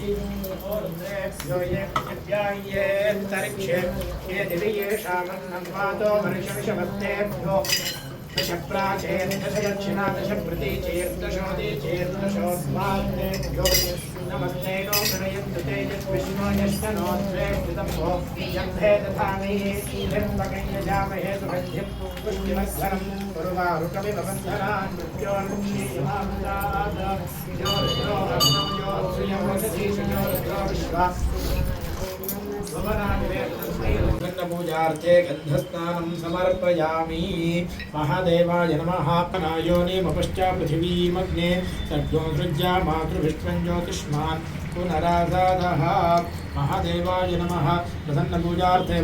यो येऽन्तरिक्षे ये दिव्येषामन्नं वातो मनुष्यविषमस्तेभ्यो दश प्राचेन दश दक्षिणा दश प्रतीचेर्दशोदीचेर्दशोऽस्मात्तेभ्यो नमस्ते नो गणयन्तु ते यद्विष्णो यस्तनो द्वेष्टितं भो यद्धे दधामि शीलिर्वकञ्यजामहे सुगन्धिं पुष्टिमध्वरं कुरुवारुकमिव बन्धनान् मृत्योर्मुक्षीयमामृतात् यो रुद्रो अग्नौ यो श्रियं वसतीषु यो रुद्रो विश्वा पूजार्थे गन्धस्नानं समर्पयामि। महादेवाय नमः। योनिमपश्चा पृथिवीमग्ने सद्यो सृज्या मातृविष्णं ज्योतिष्मान् पुनरासादः। महादेवाय नमः। प्रसन्न पूजार्थे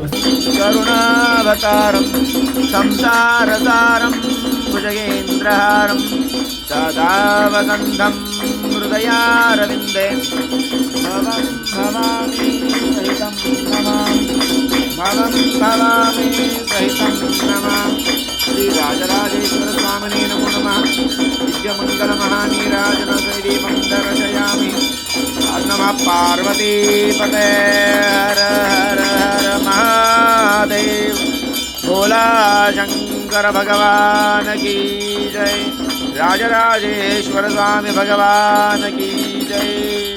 करुणावतारं संसारसारं भुजगेन्द्रहारं सदा वसन्तं हृदयारविन्दे भवं भवामि सहितं नमामि भवं भवामि सहितं नमामि। श्रीराजराजेश्वर स्वामिने नमो नमः। दिव्यमङ्गलमहानीराजनदीपं दर्शयामि। नमः पार्वतीपते हर हर हर महादेव। भोला शंकर भगवान की जय। राजराजेश्वर स्वामी भगवान की जय।